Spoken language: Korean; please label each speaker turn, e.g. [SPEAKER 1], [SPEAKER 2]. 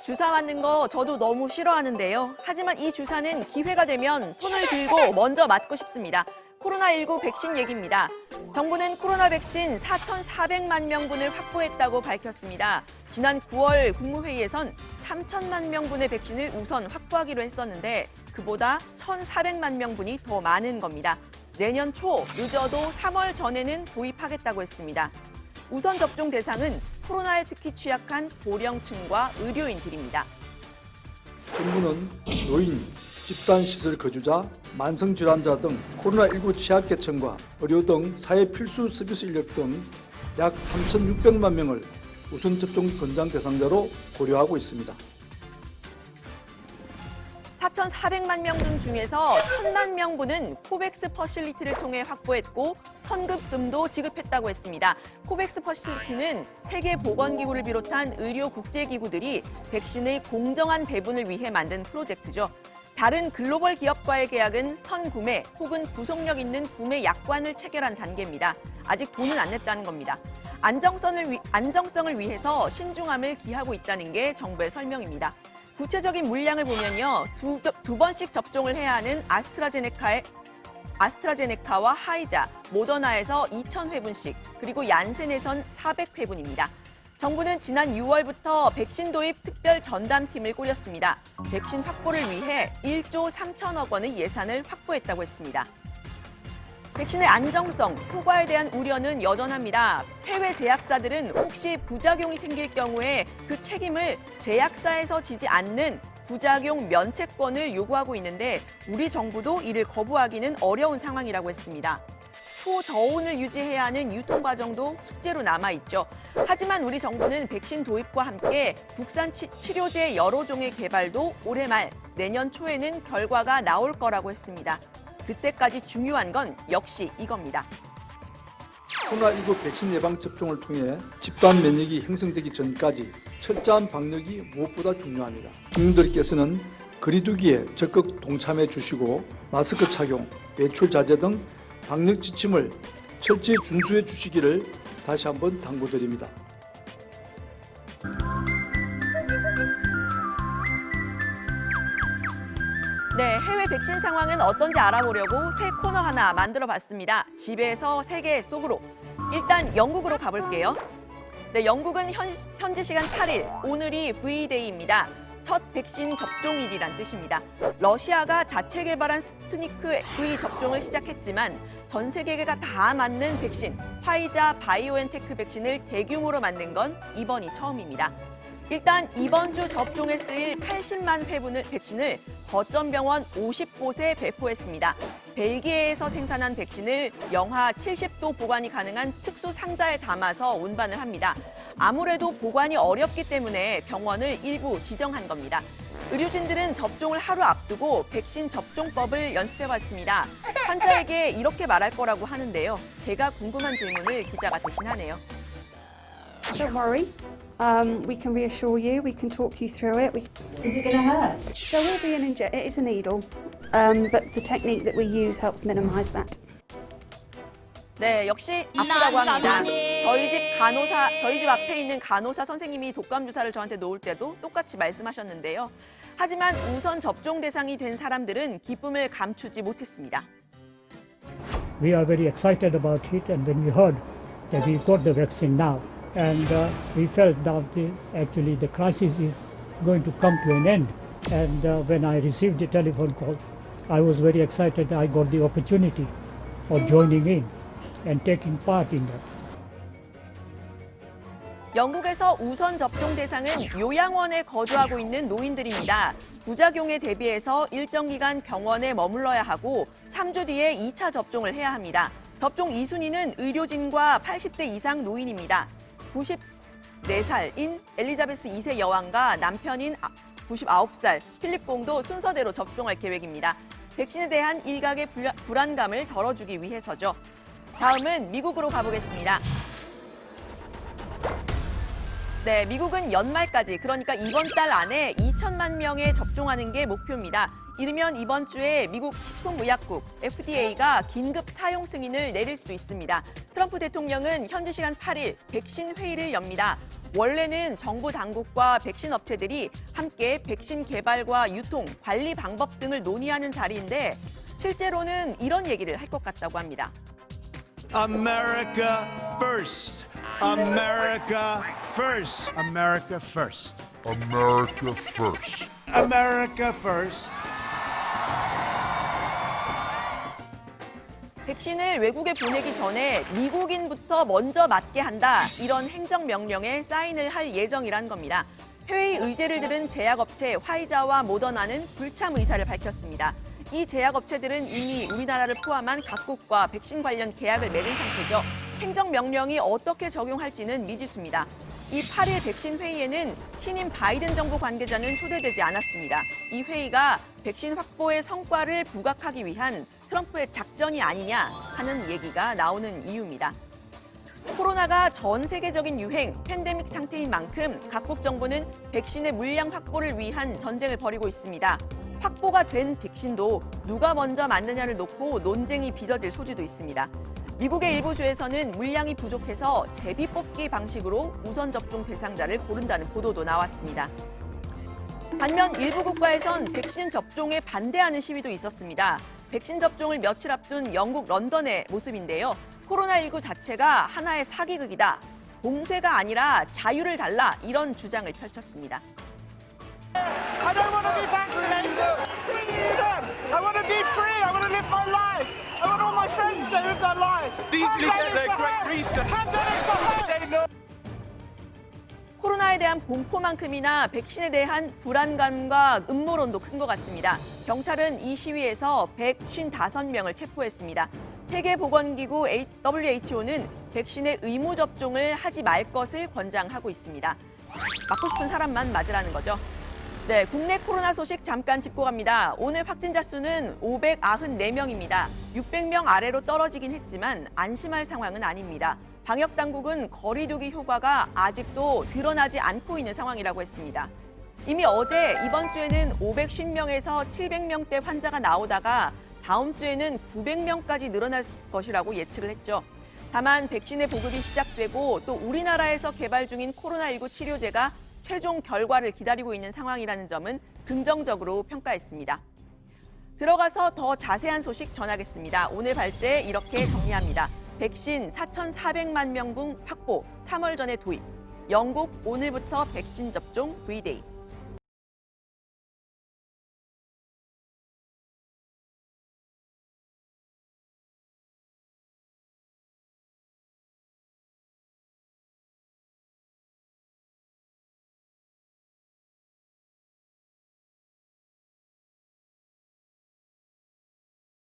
[SPEAKER 1] 주사 맞는 거 저도 너무 싫어하는데요. 하지만 이 주사는 기회가 되면 손을 들고 먼저 맞고 싶습니다. 코로나19 백신 얘기입니다. 정부는 코로나 백신 4,400만 명분을 확보했다고 밝혔습니다. 지난 9월 국무회의에선 3천만 명분의 백신을 우선 확보하기로 했었는데 그보다 1,400만 명분이 더 많은 겁니다. 내년 초, 늦어도 3월 전에는 도입하겠다고 했습니다. 우선 접종 대상은 코로나에 특히 취약한 고령층과 의료인들입니다.
[SPEAKER 2] 정부는 노인, 집단시설 거주자, 만성질환자 등 코로나19 취약계층과 의료 등 사회 필수 서비스 인력 등 약 3,600만 명을 우선 접종 권장 대상자로 고려하고 있습니다.
[SPEAKER 1] 4,400만 명분 중에서 1,000만 명분은 코백스 퍼실리티를 통해 확보했고 선급금도 지급했다고 했습니다. 코백스 퍼실리티는 세계보건기구를 비롯한 의료 국제기구들이 백신의 공정한 배분을 위해 만든 프로젝트죠. 다른 글로벌 기업과의 계약은 선구매 혹은 구속력 있는 구매 약관을 체결한 단계입니다. 아직 돈은 안 냈다는 겁니다. 안정성을 위해서 신중함을 기하고 있다는 게 정부의 설명입니다. 구체적인 물량을 보면요. 두 번씩 접종을 해야 하는 아스트라제네카와 화이자, 모더나에서 2,000회분씩, 그리고 얀센에선 400회분입니다. 정부는 지난 6월부터 백신 도입 특별 전담팀을 꾸렸습니다. 백신 확보를 위해 1조 3천억 원의 예산을 확보했다고 했습니다. 백신의 안정성, 효과에 대한 우려는 여전합니다. 해외 제약사들은 혹시 부작용이 생길 경우에 그 책임을 제약사에서 지지 않는 부작용 면책권을 요구하고 있는데 우리 정부도 이를 거부하기는 어려운 상황이라고 했습니다. 초저온을 유지해야 하는 유통 과정도 숙제로 남아있죠. 하지만 우리 정부는 백신 도입과 함께 국산 치료제 여러 종의 개발도 올해 말, 내년 초에는 결과가 나올 거라고 했습니다. 그때까지 중요한 건 역시 이겁니다.
[SPEAKER 2] 코로나19 백신 예방 접종을 통해 집단 면역이 형성되기 전까지 철저한 방역이 무엇보다 중요합니다. 국민들께서는 거리두기에 적극 동참해 주시고 마스크 착용, 외출 자제 등 방역 지침을 철저히 준수해 주시기를 다시 한번 당부드립니다.
[SPEAKER 1] 네, 해외 백신 상황은 어떤지 알아보려고 새 코너 하나 만들어봤습니다. 집에서 세계 속으로. 일단 영국으로 가볼게요. 네, 영국은 현지 시간 8일, 오늘이 V-Day입니다. 첫 백신 접종일이란 뜻입니다. 러시아가 자체 개발한 스푸트니크 V 접종을 시작했지만 전 세계가 다 맞는 백신, 화이자 바이오엔테크 백신을 대규모로 만든 건 이번이 처음입니다. 일단 이번 주 접종에 쓰일 80만 회분의 백신을 거점 병원 50곳에 배포했습니다. 벨기에에서 생산한 백신을 영하 70도 보관이 가능한 특수 상자에 담아서 운반을 합니다. 아무래도 보관이 어렵기 때문에 병원을 일부 지정한 겁니다. 의료진들은 접종을 하루 앞두고 백신 접종법을 연습해봤습니다. 환자에게 이렇게 말할 거라고 하는데요. 제가 궁금한 질문을 기자가 대신하네요.
[SPEAKER 3] Don't worry. We can reassure you. We can talk you through it.
[SPEAKER 4] Is it going to hurt?
[SPEAKER 3] There will be an injection. It is a needle, but the technique that we use helps minimise that.
[SPEAKER 1] 네, 역시 아프다고 합니다. 저희 집 앞에 있는 간호사 선생님이 독감 주사를 저한테 놓을 때도 똑같이 말씀하셨는데요. 하지만 우선 접종 대상이 된 사람들은 기쁨을 감추지 못했습니다.
[SPEAKER 5] We are very excited about it, and when we heard that we got the vaccine now, and we felt that actually the crisis is going to come to an end. And when I received the telephone call, I was very excited. I got the opportunity of joining in and taking part in that.
[SPEAKER 1] 영국에서 우선 접종 대상은 요양원에 거주하고 있는 노인들입니다. 부작용에 대비해서 일정 기간 병원에 머물러야 하고 3주 뒤에 2차 접종을 해야 합니다. 접종 2순위는 의료진과 80대 이상 노인입니다. 94살인 엘리자베스 2세 여왕과 남편인 99살 필립 공도 순서대로 접종할 계획입니다. 백신에 대한 일각의 불안감을 덜어주기 위해서죠. 다음은 미국으로 가보겠습니다. 네, 미국은 연말까지, 그러니까 이번 달 안에 2천만 명에 접종하는 게 목표입니다. 이르면 이번 주에 미국 식품의약국 FDA가 긴급 사용 승인을 내릴 수도 있습니다. 트럼프 대통령은 현지 시간 8일 백신 회의를 엽니다. 원래는 정부 당국과 백신 업체들이 함께 백신 개발과 유통, 관리 방법 등을 논의하는 자리인데 실제로는 이런 얘기를 할 것 같다고 합니다.
[SPEAKER 4] America first. America first.
[SPEAKER 6] America first.
[SPEAKER 7] America first.
[SPEAKER 4] America first.
[SPEAKER 1] 백신을 외국에 보내기 전에 미국인부터 먼저 맞게 한다. 이런 행정명령에 사인을 할 예정이란 겁니다. 해외의 의제를 들은 제약업체 화이자와 모더나는 불참 의사를 밝혔습니다. 이 제약업체들은 이미 우리나라를 포함한 각국과 백신 관련 계약을 맺은 상태죠. 행정명령이 어떻게 적용할지는 미지수입니다. 이 8일 백신 회의에는 신임 바이든 정부 관계자는 초대되지 않았습니다. 이 회의가 백신 확보의 성과를 부각하기 위한 트럼프의 작전이 아니냐 하는 얘기가 나오는 이유입니다. 코로나가 전 세계적인 유행, 팬데믹 상태인 만큼 각국 정부는 백신의 물량 확보를 위한 전쟁을 벌이고 있습니다. 확보가 된 백신도 누가 먼저 맞느냐를 놓고 논쟁이 빚어질 소지도 있습니다. 미국의 일부 주에서는 물량이 부족해서 제비 뽑기 방식으로 우선 접종 대상자를 고른다는 보도도 나왔습니다. 반면 일부 국가에선 백신 접종에 반대하는 시위도 있었습니다. 백신 접종을 며칠 앞둔 영국 런던의 모습인데요. 코로나19 자체가 하나의 사기극이다. 봉쇄가 아니라 자유를 달라 이런 주장을 펼쳤습니다.
[SPEAKER 8] I don't want to be vaccinated. I want to be free. I want to live my life. I want all my friends to live their lives.
[SPEAKER 4] Easily get their great research.
[SPEAKER 8] Pandemics are hard.
[SPEAKER 4] They know.
[SPEAKER 1] 코로나에 대한 공포만큼이나 백신에 대한 불안감과 음모론도 큰 것 같습니다. 경찰은 이 시위에서 155명을 체포했습니다. 세계보건기구 WHO는 백신의 의무 접종을 하지 말 것을 권장하고 있습니다. 맞고 싶은 사람만 맞으라는 거죠. 네, 국내 코로나 소식 잠깐 짚고 갑니다. 오늘 확진자 수는 594명입니다. 600명 아래로 떨어지긴 했지만 안심할 상황은 아닙니다. 방역당국은 거리 두기 효과가 아직도 드러나지 않고 있는 상황이라고 했습니다. 이미 어제 이번 주에는 550명에서 700명대 환자가 나오다가 다음 주에는 900명까지 늘어날 것이라고 예측을 했죠. 다만 백신의 보급이 시작되고 또 우리나라에서 개발 중인 코로나19 치료제가 최종 결과를 기다리고 있는 상황이라는 점은 긍정적으로 평가했습니다. 들어가서 더 자세한 소식 전하겠습니다. 오늘 발제 이렇게 정리합니다. 백신 4,400만 명분 확보, 3월 전에 도입. 영국 오늘부터 백신 접종 V-Day.